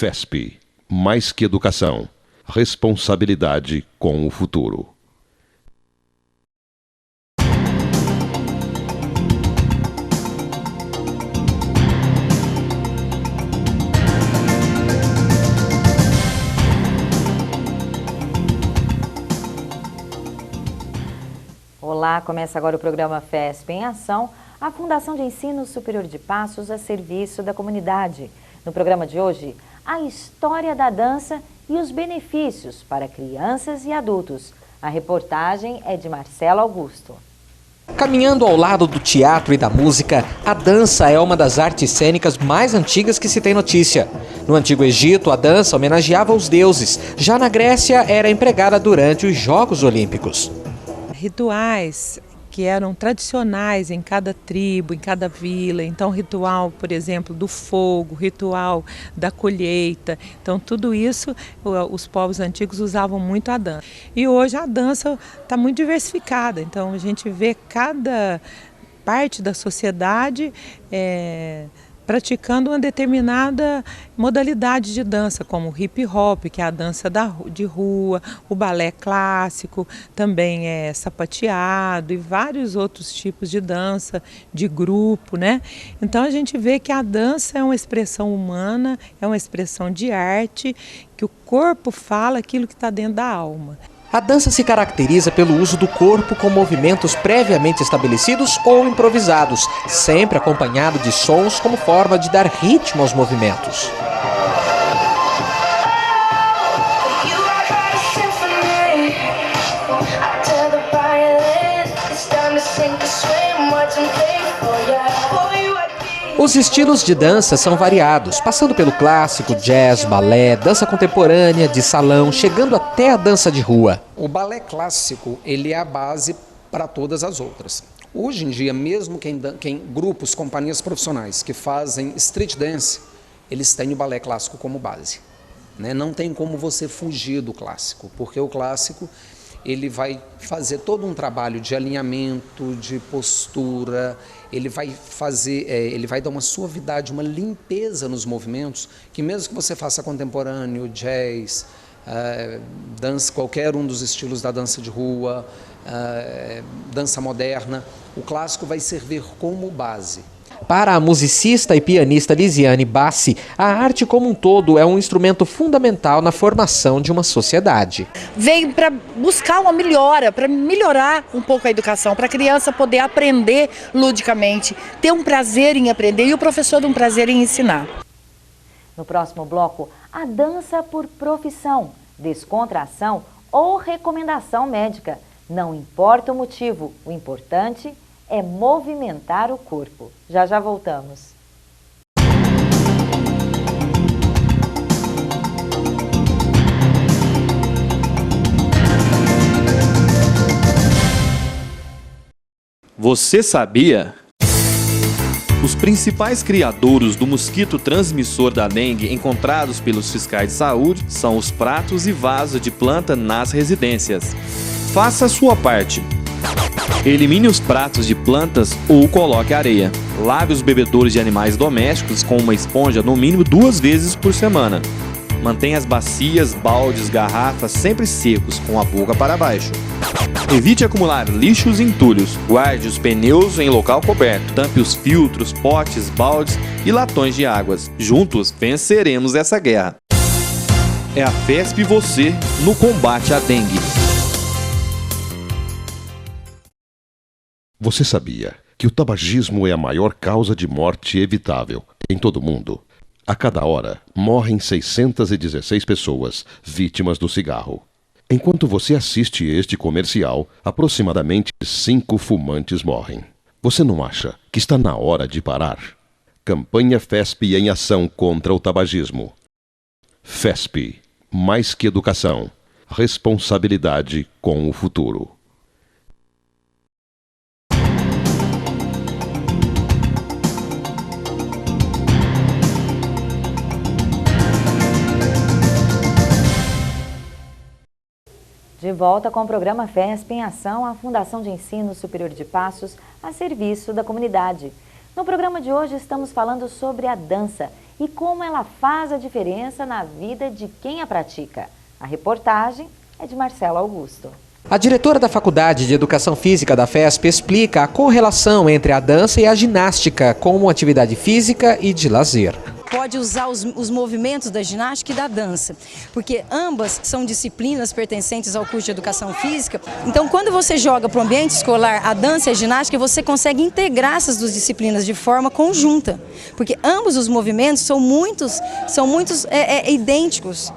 FESP, mais que educação, responsabilidade com o futuro. Olá, começa agora o programa FESP em Ação, a Fundação de Ensino Superior de Passos a serviço da comunidade. No programa de hoje, a história da dança e os benefícios para crianças e adultos. A reportagem é de Marcelo Augusto. Caminhando ao lado do teatro e da música, a dança é uma das artes cênicas mais antigas que se tem notícia. No Antigo Egito, a dança homenageava os deuses. Já na Grécia, era empregada durante os Jogos Olímpicos. Rituais que eram tradicionais em cada tribo, em cada vila. Então, ritual, por exemplo, do fogo, ritual da colheita. Então, tudo isso os povos antigos usavam muito a dança. E hoje a dança está muito diversificada. Então, a gente vê cada parte da sociedade praticando uma determinada modalidade de dança, como o hip hop, que é a dança de rua, o balé clássico, também é sapateado e vários outros tipos de dança, de grupo, né? Então a gente vê que a dança é uma expressão humana, é uma expressão de arte, que o corpo fala aquilo que está dentro da alma. A dança se caracteriza pelo uso do corpo com movimentos previamente estabelecidos ou improvisados, sempre acompanhado de sons como forma de dar ritmo aos movimentos. Os estilos de dança são variados, passando pelo clássico, jazz, balé, dança contemporânea, de salão, chegando até a dança de rua. O balé clássico, ele é a base para todas as outras. Hoje em dia, mesmo grupos, companhias profissionais que fazem street dance, eles têm o balé clássico como base, né? Não tem como você fugir do clássico, porque o clássico ele vai fazer todo um trabalho de alinhamento, de postura, ele vai dar uma suavidade, uma limpeza nos movimentos, que mesmo que você faça contemporâneo, jazz, dança, qualquer um dos estilos da dança de rua, dança moderna, o clássico vai servir como base. Para a musicista e pianista Lisiane Bassi, a arte como um todo é um instrumento fundamental na formação de uma sociedade. Veio para buscar uma melhora, para melhorar um pouco a educação, para a criança poder aprender ludicamente, ter um prazer em aprender e o professor um prazer em ensinar. No próximo bloco, a dança por profissão, descontração ou recomendação médica. Não importa o motivo, o importante é movimentar o corpo. Já já voltamos. Você sabia? Os principais criadouros do mosquito transmissor da dengue encontrados pelos fiscais de saúde são os pratos e vasos de planta nas residências. Faça a sua parte. Elimine os pratos de plantas ou coloque areia. Lave os bebedouros de animais domésticos com uma esponja no mínimo 2 vezes por semana. Mantenha as bacias, baldes, garrafas sempre secos, com a boca para baixo. Evite acumular lixos e entulhos. Guarde os pneus em local coberto. Tampe os filtros, potes, baldes e latões de águas. Juntos venceremos essa guerra. É a FESP e você no combate à dengue. Você sabia que o tabagismo é a maior causa de morte evitável em todo o mundo? A cada hora, morrem 616 pessoas vítimas do cigarro. Enquanto você assiste este comercial, aproximadamente 5 fumantes morrem. Você não acha que está na hora de parar? Campanha FESP em ação contra o tabagismo. FESP, mais que educação, responsabilidade com o futuro. De volta com o programa FESP em Ação, a Fundação de Ensino Superior de Passos a serviço da comunidade. No programa de hoje estamos falando sobre a dança e como ela faz a diferença na vida de quem a pratica. A reportagem é de Marcelo Augusto. A diretora da Faculdade de Educação Física da FESP explica a correlação entre a dança e a ginástica como atividade física e de lazer. Pode usar os movimentos da ginástica e da dança, porque ambas são disciplinas pertencentes ao curso de Educação Física. Então, quando você joga para o ambiente escolar a dança e a ginástica, você consegue integrar essas duas disciplinas de forma conjunta, porque ambos os movimentos são muitos idênticos.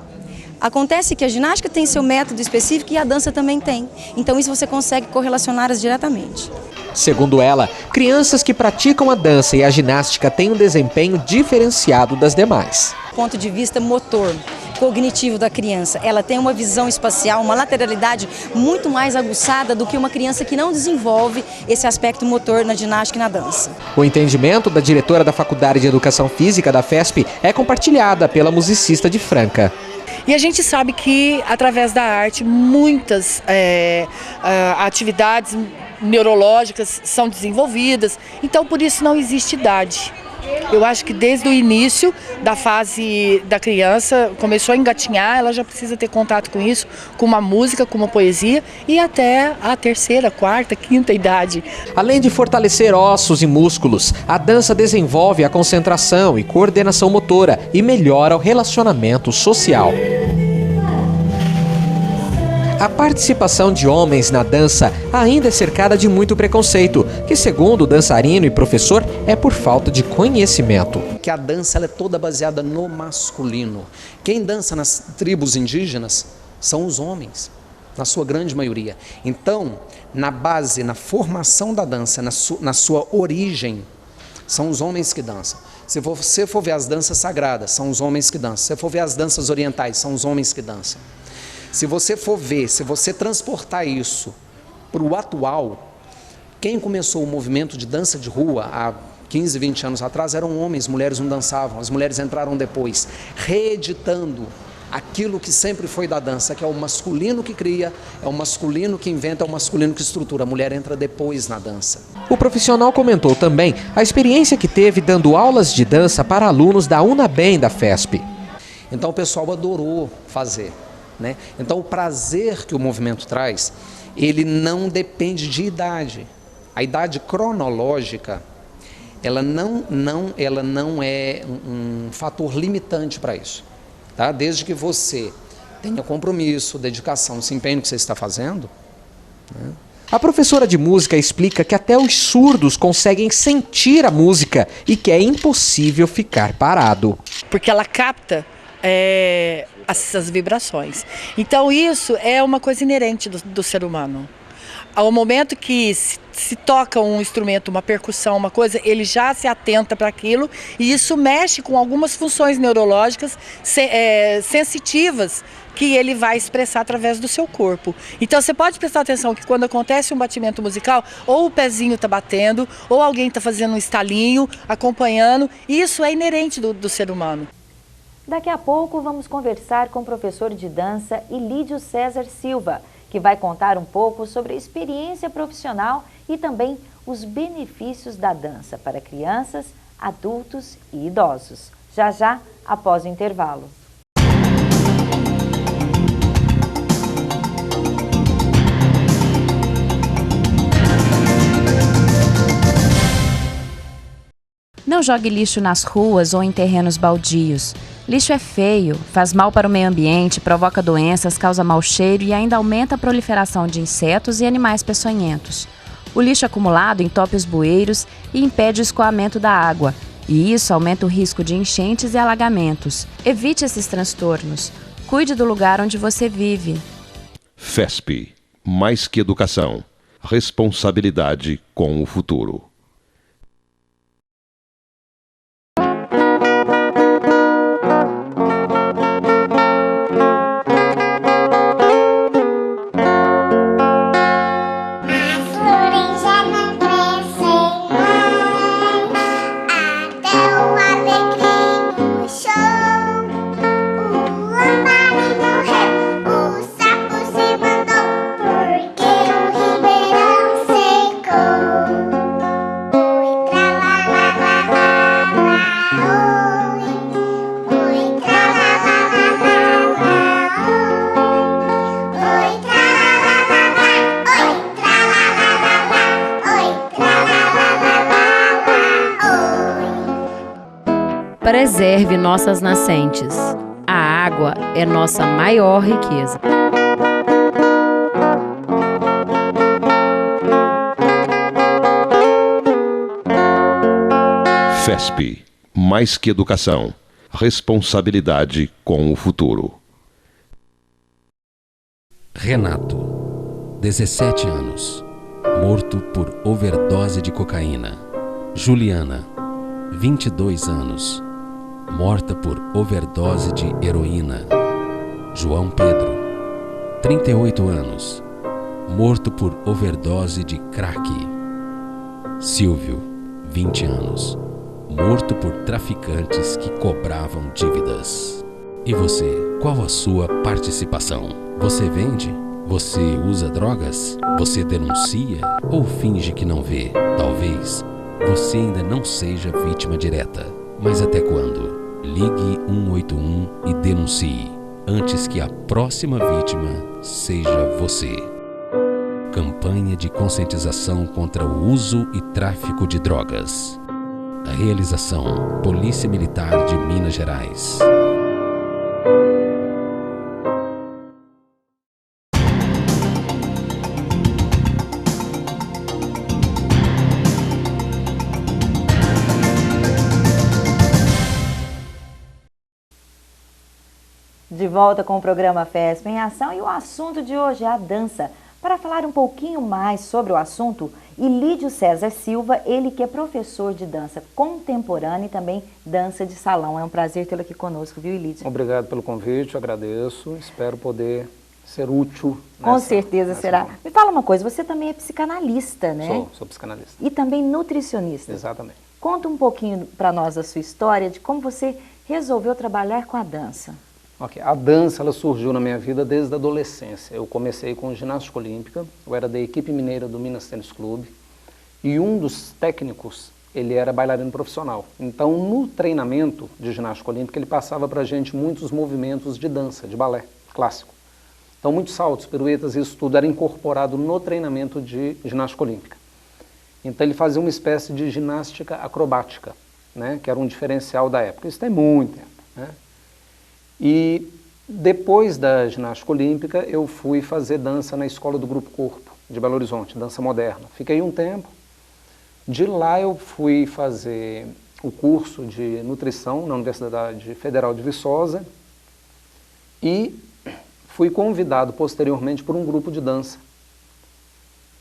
Acontece que a ginástica tem seu método específico e a dança também tem. Então, isso você consegue correlacioná-las diretamente. Segundo ela, crianças que praticam a dança e a ginástica têm um desempenho diferenciado das demais. Do ponto de vista motor, cognitivo da criança, ela tem uma visão espacial, uma lateralidade muito mais aguçada do que uma criança que não desenvolve esse aspecto motor na ginástica e na dança. O entendimento da diretora da Faculdade de Educação Física da FESP é compartilhada pela musicista de Franca. E a gente sabe que, através da arte, muitas atividades neurológicas são desenvolvidas, então por isso não existe idade. Eu acho que desde o início da fase da criança, começou a engatinhar, ela já precisa ter contato com isso, com uma música, com uma poesia e até a terceira, quarta, quinta idade. Além de fortalecer ossos e músculos, a dança desenvolve a concentração e coordenação motora e melhora o relacionamento social. A participação de homens na dança ainda é cercada de muito preconceito, que segundo o dançarino e professor é por falta de conhecimento. Que a dança ela é toda baseada no masculino. Quem dança nas tribos indígenas são os homens, na sua grande maioria. Então, na base, na formação da dança, na sua origem, são os homens que dançam. Se você for ver as danças sagradas, são os homens que dançam. Se você for ver as danças orientais, são os homens que dançam. Se você for ver, se você transportar isso para o atual, quem começou o movimento de dança de rua há 15, 20 anos atrás eram homens, mulheres não dançavam, as mulheres entraram depois, reeditando aquilo que sempre foi da dança, que é o masculino que cria, é o masculino que inventa, é o masculino que estrutura, a mulher entra depois na dança. O profissional comentou também a experiência que teve dando aulas de dança para alunos da UNABEM da FESP. Então o pessoal adorou fazer. Né? Então o prazer que o movimento traz, ele não depende de idade. A idade cronológica, ela não é um fator limitante para isso. Tá? Desde que você tenha compromisso, dedicação, se empenho no que você está fazendo. Né? A professora de música explica que até os surdos conseguem sentir a música e que é impossível ficar parado. Porque ela capta essas vibrações. Então isso é uma coisa inerente do ser humano. Ao momento que se toca um instrumento, uma percussão, uma coisa, ele já se atenta para aquilo e isso mexe com algumas funções neurológicas sensitivas que ele vai expressar através do seu corpo. Então você pode prestar atenção que quando acontece um batimento musical, ou o pezinho está batendo, ou alguém está fazendo um estalinho, acompanhando, e isso é inerente do ser humano. Daqui a pouco vamos conversar com o professor de dança Ilídio César Silva, que vai contar um pouco sobre a experiência profissional e também os benefícios da dança para crianças, adultos e idosos. Já já, após o intervalo. Não jogue lixo nas ruas ou em terrenos baldios. Lixo é feio, faz mal para o meio ambiente, provoca doenças, causa mau cheiro e ainda aumenta a proliferação de insetos e animais peçonhentos. O lixo acumulado entope os bueiros e impede o escoamento da água, e isso aumenta o risco de enchentes e alagamentos. Evite esses transtornos. Cuide do lugar onde você vive. FESP, mais que educação, responsabilidade com o futuro. Preserve nossas nascentes. A água é nossa maior riqueza. FESP, mais que educação, responsabilidade com o futuro. Renato, 17 anos, morto por overdose de cocaína. Juliana, 22 anos, morta por overdose de heroína. João Pedro, 38 anos, morto por overdose de crack. Silvio, 20 anos, morto por traficantes que cobravam dívidas. E você, qual a sua participação? Você vende? Você usa drogas? Você denuncia ou finge que não vê? Talvez você ainda não seja vítima direta. Mas até quando? Ligue 181 e denuncie, antes que a próxima vítima seja você. Campanha de conscientização contra o uso e tráfico de drogas. A realização: Polícia Militar de Minas Gerais. De volta com o programa FESP em Ação e o assunto de hoje é a dança. Para falar um pouquinho mais sobre o assunto, Ilídio César Silva, ele que é professor de dança contemporânea e também dança de salão. É um prazer tê-lo aqui conosco, viu, Ilídio? Obrigado pelo convite, eu agradeço, espero poder ser útil. Com certeza será. Me fala uma coisa, você também é psicanalista, né? Sou psicanalista. E também nutricionista. Exatamente. Conta um pouquinho para nós a sua história de como você resolveu trabalhar com a dança. Ok, a dança ela surgiu na minha vida desde a adolescência. Eu comecei com ginástica olímpica, eu era da equipe mineira do Minas Tênis Clube e um dos técnicos, ele era bailarino profissional. Então, no treinamento de ginástica olímpica, ele passava para a gente muitos movimentos de dança, de balé clássico. Então, muitos saltos, piruetas, isso tudo era incorporado no treinamento de ginástica olímpica. Então, ele fazia uma espécie de ginástica acrobática, né, que era um diferencial da época. Isso tem muito tempo, né? E depois da ginástica olímpica, eu fui fazer dança na escola do Grupo Corpo, de Belo Horizonte, dança moderna. Fiquei um tempo. De lá eu fui fazer o curso de nutrição na Universidade Federal de Viçosa e fui convidado posteriormente por um grupo de dança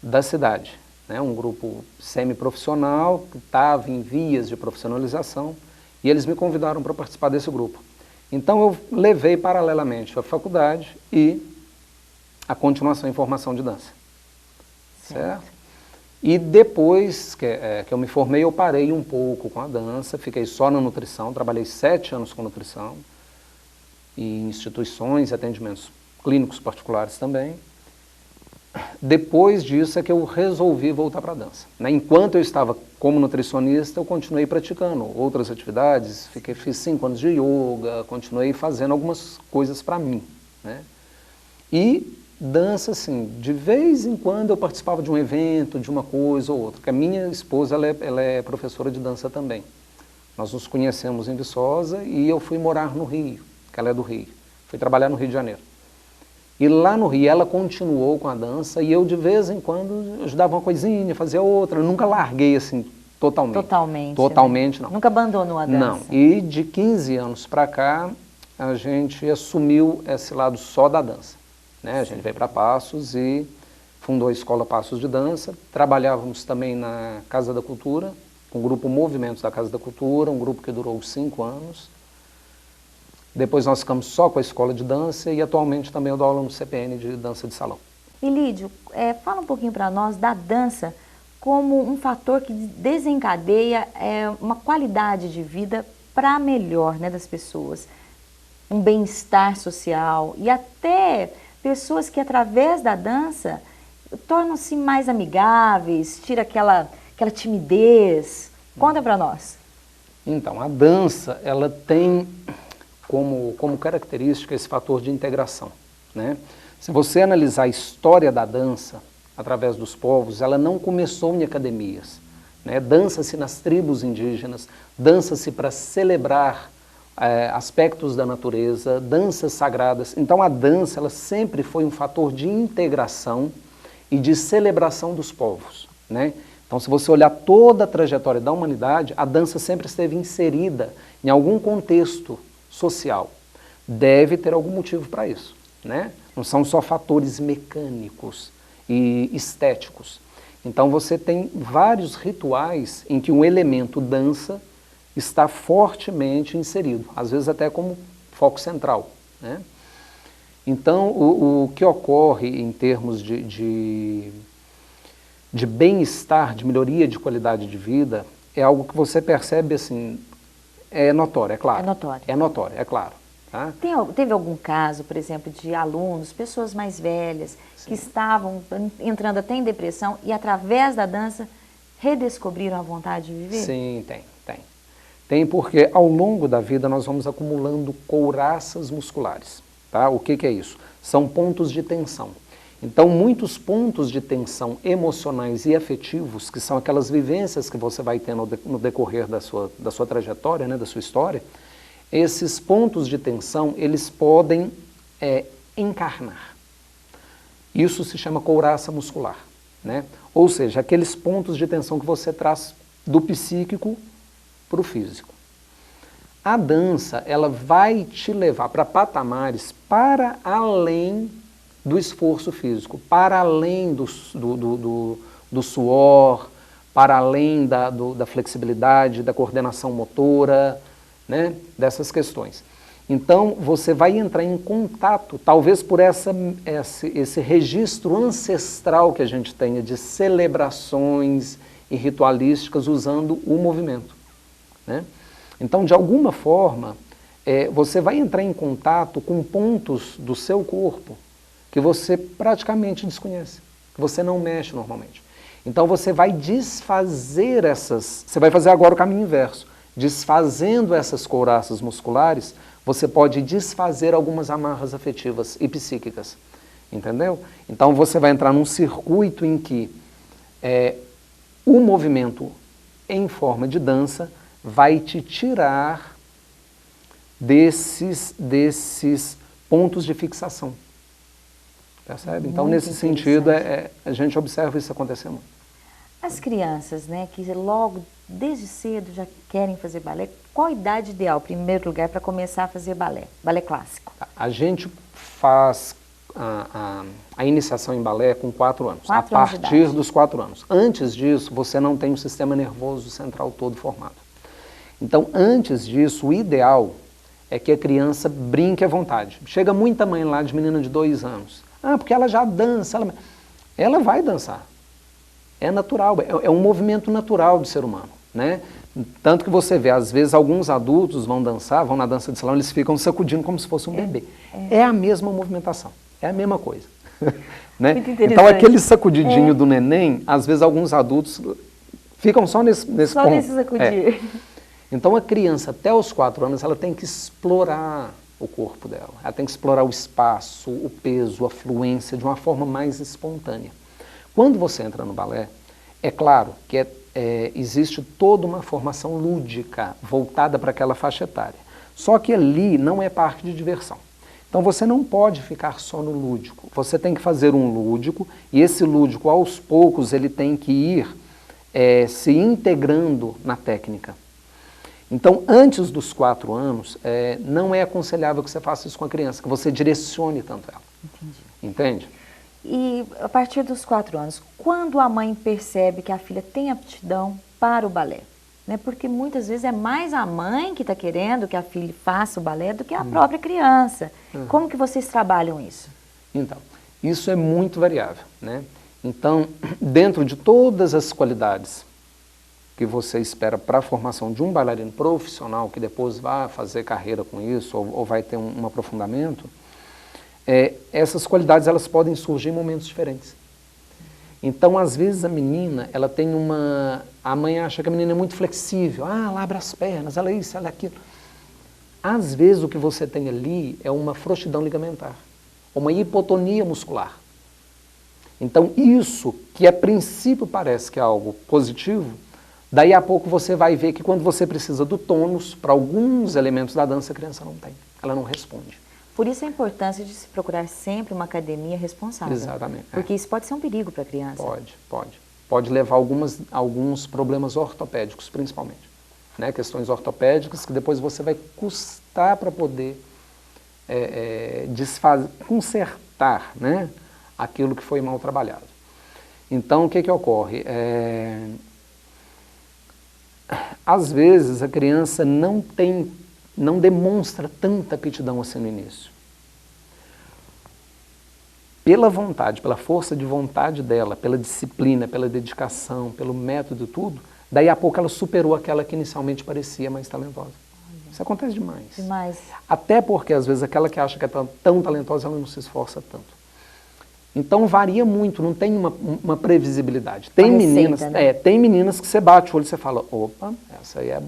da cidade, né? Um grupo semiprofissional que estava em vias de profissionalização e eles me convidaram para participar desse grupo. Então eu levei paralelamente a faculdade e a continuação em formação de dança. Certo? E depois que eu me formei, eu parei um pouco com a dança, fiquei só na nutrição, trabalhei 7 anos com nutrição, em instituições e atendimentos clínicos particulares também. Depois disso é que eu resolvi voltar para a dança, né? Enquanto eu estava como nutricionista, eu continuei praticando outras atividades, fiz 5 anos de yoga, continuei fazendo algumas coisas para mim, né? E dança, assim, de vez em quando eu participava de um evento, de uma coisa ou outra, porque a minha esposa ela é professora de dança também. Nós nos conhecemos em Viçosa e eu fui morar no Rio, que ela é do Rio, fui trabalhar no Rio de Janeiro. E lá no Rio ela continuou com a dança e eu de vez em quando ajudava uma coisinha, fazia outra, nunca larguei assim totalmente. Totalmente, né? Não. Nunca abandonou a dança? Não, e de 15 anos para cá a gente assumiu esse lado só da dança, né? A gente veio para Passos e fundou a Escola Passos de Dança, trabalhávamos também na Casa da Cultura, com o grupo Movimentos da Casa da Cultura, um grupo que durou 5 anos. Depois nós ficamos só com a escola de dança e atualmente também eu dou aula no CPN de dança de salão. Ilídio, fala um pouquinho para nós da dança como um fator que desencadeia uma qualidade de vida para melhor, né, das pessoas. Um bem-estar social e até pessoas que através da dança tornam-se mais amigáveis, tira aquela timidez. Conta para nós. Então, a dança, ela tem como característica esse fator de integração, né? Se você analisar a história da dança através dos povos, ela não começou em academias, né? Dança-se nas tribos indígenas, dança-se para celebrar aspectos da natureza, danças sagradas. Então a dança ela sempre foi um fator de integração e de celebração dos povos, né? Então se você olhar toda a trajetória da humanidade, a dança sempre esteve inserida em algum contexto social. Deve ter algum motivo para isso, né? Não são só fatores mecânicos e estéticos. Então você tem vários rituais em que um elemento dança está fortemente inserido, às vezes até como foco central, né? Então o que ocorre em termos de bem-estar, de melhoria de qualidade de vida, é algo que você percebe assim, é notório, é claro. É notório. É notório, é claro. Tá? Teve algum caso, por exemplo, de alunos, pessoas mais velhas, sim, que estavam entrando até em depressão e através da dança redescobriram a vontade de viver? Sim, tem. Tem porque ao longo da vida nós vamos acumulando couraças musculares. Tá? O que é isso? São pontos de tensão. Então muitos pontos de tensão emocionais e afetivos, que são aquelas vivências que você vai ter no decorrer da sua trajetória, né, da sua história, esses pontos de tensão, eles podem encarnar. Isso se chama couraça muscular, né? Ou seja, aqueles pontos de tensão que você traz do psíquico para o físico. A dança, ela vai te levar para patamares para além do esforço físico, para além do suor, para além da flexibilidade, da coordenação motora, né, dessas questões. Então, você vai entrar em contato, talvez por esse registro ancestral que a gente tenha de celebrações e ritualísticas usando o movimento, né? Então, de alguma forma, você vai entrar em contato com pontos do seu corpo que você praticamente desconhece, que você não mexe normalmente. Então, você vai desfazer você vai fazer agora o caminho inverso. Desfazendo essas couraças musculares, você pode desfazer algumas amarras afetivas e psíquicas, entendeu? Então você vai entrar num circuito em que o movimento em forma de dança vai te tirar desses pontos de fixação, percebe? Então nesse sentido a gente observa isso acontecer muito. As crianças, né, que logo, desde cedo, já querem fazer balé, qual a idade ideal, em primeiro lugar, para começar a fazer balé clássico? A gente faz a iniciação em balé com 4 anos, a partir dos 4 anos. Antes disso, você não tem um sistema nervoso central todo formado. Então, antes disso, o ideal é que a criança brinque à vontade. Chega muita mãe lá de menina de 2 anos. Ah, porque ela já dança. Ela vai dançar. É natural, é um movimento natural do ser humano, né? Tanto que você vê, às vezes, alguns adultos vão dançar, vão na dança de salão, eles ficam sacudindo como se fosse um bebê. É a mesma movimentação, é a mesma coisa. Né? Então, aquele sacudidinho do neném, às vezes, alguns adultos ficam só nesse ponto. Só nesse sacudir. Então, a criança, até os 4 anos, ela tem que explorar o corpo dela. Ela tem que explorar o espaço, o peso, a fluência, de uma forma mais espontânea. Quando você entra no balé, é claro que existe toda uma formação lúdica voltada para aquela faixa etária. Só que ali não é parque de diversão. Então você não pode ficar só no lúdico. Você tem que fazer um lúdico e esse lúdico, aos poucos, ele tem que ir se integrando na técnica. Então, antes dos 4 anos, não é aconselhável que você faça isso com a criança, que você direcione tanto ela. Entendi. Entende? E a partir dos 4 anos, quando a mãe percebe que a filha tem aptidão para o balé? Né? Porque muitas vezes é mais a mãe que está querendo que a filha faça o balé do que a própria criança. Como que vocês trabalham isso? Então, isso é muito variável, né? Então, dentro de todas as qualidades que você espera para a formação de um bailarino profissional, que depois vai fazer carreira com isso, ou vai ter um aprofundamento, essas qualidades elas podem surgir em momentos diferentes. Então, às vezes a menina, ela tem a mãe acha que a menina é muito flexível, ela abre as pernas, ela é isso, ela é aquilo. Às vezes o que você tem ali é uma frouxidão ligamentar, uma hipotonia muscular. Então, isso que a princípio parece que é algo positivo, Daí a pouco você vai ver que quando você precisa do tônus, para alguns elementos da dança, a criança não tem, ela não responde. Por isso a importância de se procurar sempre uma academia responsável. Exatamente. Porque isso pode ser um perigo para a criança. Pode levar alguns problemas ortopédicos, principalmente. Né? Questões ortopédicas que depois você vai custar para poder consertar, né? Aquilo que foi mal trabalhado. Então, o que ocorre? Às vezes a criança não demonstra tanta aptidão assim no início. Pela vontade, pela força de vontade dela, pela disciplina, pela dedicação, pelo método e tudo, daí a pouco ela superou aquela que inicialmente parecia mais talentosa. Isso acontece demais. Demais. Até porque às vezes aquela que acha que é tão talentosa, ela não se esforça tanto. Então varia muito, não tem uma previsibilidade. Tem meninas, né? Tem meninas que você bate o olho e você fala, opa, essa aí é...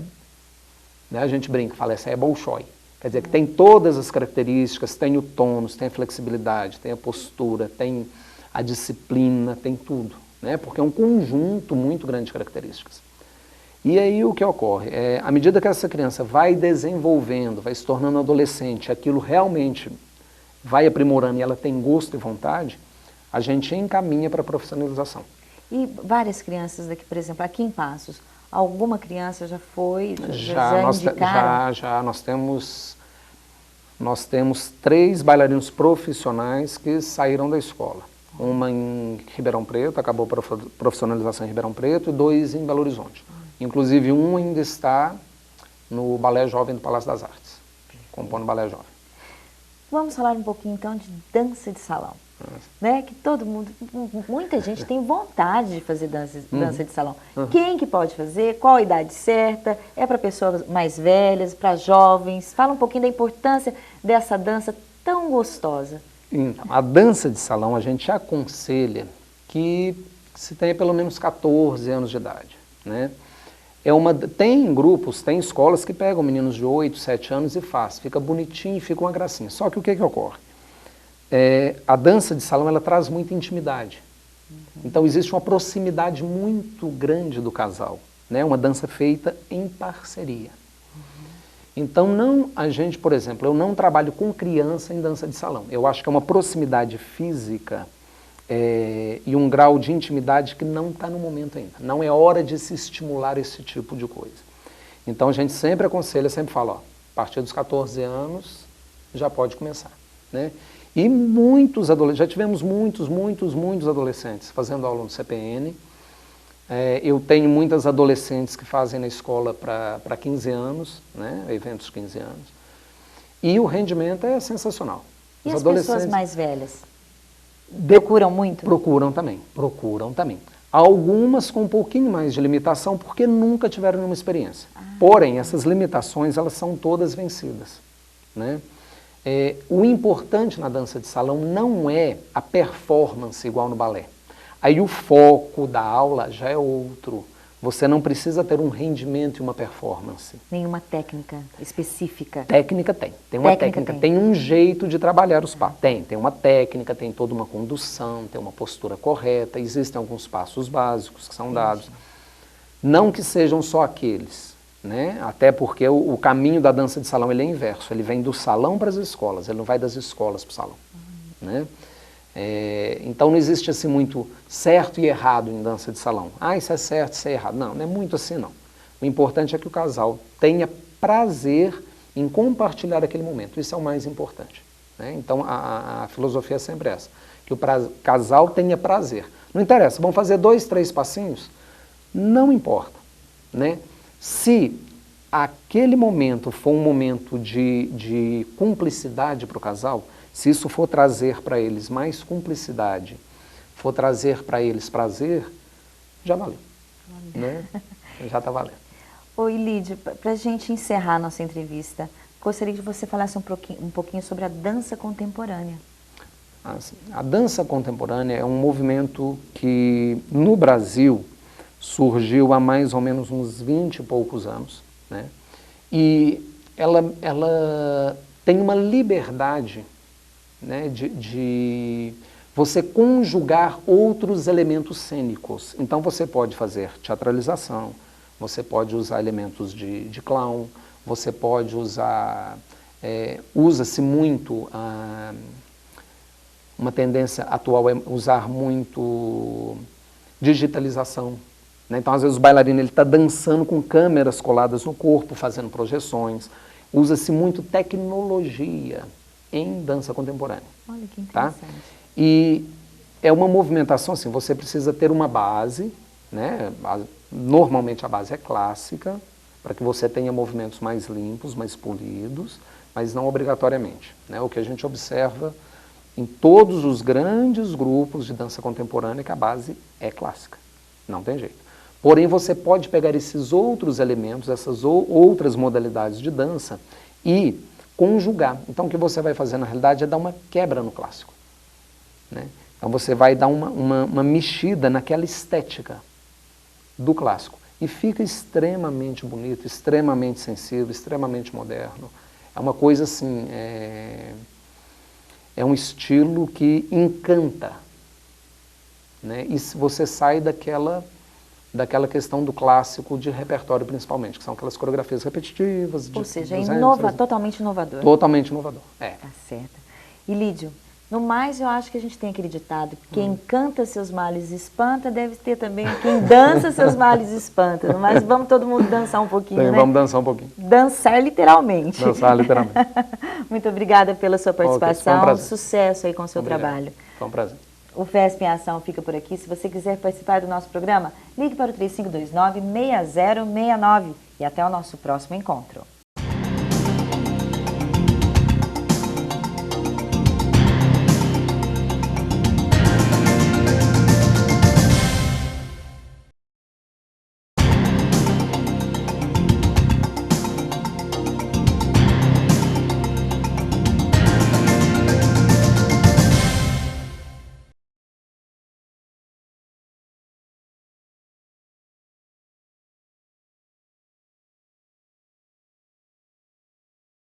Né, a gente brinca, fala, essa aí é Bolshoi. Quer dizer, que tem todas as características, tem o tônus, tem a flexibilidade, tem a postura, tem a disciplina, tem tudo. Né, porque é um conjunto muito grande de características. E aí o que ocorre? À medida que essa criança vai desenvolvendo, vai se tornando adolescente, aquilo realmente vai aprimorando e ela tem gosto e vontade, a gente encaminha para a profissionalização. E várias crianças daqui, por exemplo, aqui em Passos, alguma criança já foi, já nós temos 3 bailarinos profissionais que saíram da escola. Uma em Ribeirão Preto, acabou a profissionalização em Ribeirão Preto, e 2 em Belo Horizonte. Inclusive um ainda está no Balé Jovem do Palácio das Artes, compondo o Balé Jovem. Vamos falar um pouquinho então de dança de salão. Né? Que todo mundo, muita gente tem vontade de fazer dança de salão. Quem que pode fazer? Qual a idade certa? É para pessoas mais velhas, para jovens? Fala um pouquinho da importância dessa dança tão gostosa. Então, a dança de salão a gente aconselha que se tenha pelo menos 14 anos de idade. Né? Tem grupos, tem escolas que pegam meninos de 8, 7 anos e faz. Fica bonitinho, fica uma gracinha. Só que o que ocorre? A dança de salão ela traz muita intimidade. Então existe uma proximidade muito grande do casal, né? Uma dança feita em parceria. Então a gente, por exemplo, eu não trabalho com criança em dança de salão. Eu acho que é uma proximidade física e um grau de intimidade que não está no momento ainda. Não é hora de se estimular esse tipo de coisa. Então a gente sempre aconselha, sempre fala, ó, a partir dos 14 anos já pode começar, né? E muitos adolescentes, já tivemos muitos adolescentes fazendo aula no CPN. Eu tenho muitas adolescentes que fazem na escola para 15 anos, né, eventos de 15 anos. E o rendimento é sensacional. E as pessoas mais velhas? Procuram muito? Procuram também. Algumas com um pouquinho mais de limitação, porque nunca tiveram nenhuma experiência. Porém, essas limitações, elas são todas vencidas, né? O importante na dança de salão não é a performance igual no balé. Aí o foco da aula já é outro. Você não precisa ter um rendimento e uma performance. Nenhuma técnica específica? Técnica tem. Tem uma técnica. Tem um jeito de trabalhar os passos. Tem uma técnica, tem toda uma condução, tem uma postura correta. Existem alguns passos básicos que são dados. Não que sejam só aqueles. Né? Até porque o caminho da dança de salão ele é inverso, ele vem do salão para as escolas, ele não vai das escolas para o salão. Né? Então não existe assim muito certo e errado em dança de salão. Isso é certo, isso é errado. Não é muito assim não. O importante é que o casal tenha prazer em compartilhar aquele momento, isso é o mais importante. Né? Então a filosofia é sempre essa, que o casal tenha prazer. Não interessa, vamos fazer 2, 3 passinhos? Não importa. Né? Se aquele momento for um momento de cumplicidade para o casal, se isso for trazer para eles mais cumplicidade, for trazer para eles prazer, já valeu. Né? Já está valendo. Oi, Lídia, para a gente encerrar a nossa entrevista, gostaria que você falasse um pouquinho sobre a dança contemporânea. A dança contemporânea é um movimento que, no Brasil, surgiu há mais ou menos uns 20 e poucos anos, né? E ela tem uma liberdade, né, de você conjugar outros elementos cênicos. Então você pode fazer teatralização, você pode usar elementos de clown, você pode usar, usa-se muito, uma tendência atual é usar muito digitalização, né? Então às vezes o bailarino está dançando com câmeras coladas no corpo, fazendo projeções, usa-se muito tecnologia em dança contemporânea. Olha que tá? interessante. E é uma movimentação assim, você precisa ter uma base, né? Normalmente a base é clássica, para que você tenha movimentos mais limpos, mais polidos, mas não obrigatoriamente, né? O que a gente observa em todos os grandes grupos de dança contemporânea é que a base é clássica, não tem jeito. Porém, você pode pegar esses outros elementos, essas outras modalidades de dança e conjugar. Então, o que você vai fazer, na realidade, é dar uma quebra no clássico, né? Então, você vai dar uma mexida naquela estética do clássico. E fica extremamente bonito, extremamente sensível, extremamente moderno. É uma coisa assim, é um estilo que encanta, né? E se você sai daquela questão do clássico de repertório, principalmente, que são aquelas coreografias repetitivas. Ou seja, totalmente inovador. Totalmente inovador, Tá certo. E Lídio, no mais eu acho que a gente tem aquele ditado, quem canta seus males espanta, deve ter também quem dança seus males espanta. No mais, vamos todo mundo dançar um pouquinho, né? Vamos dançar um pouquinho. Dançar literalmente. Dançar literalmente. Muito obrigada pela sua participação. Okay, sucesso aí com o seu trabalho. Foi um prazer. O FESP em Ação fica por aqui. Se você quiser participar do nosso programa, ligue para o 3529-6069. E até o nosso próximo encontro.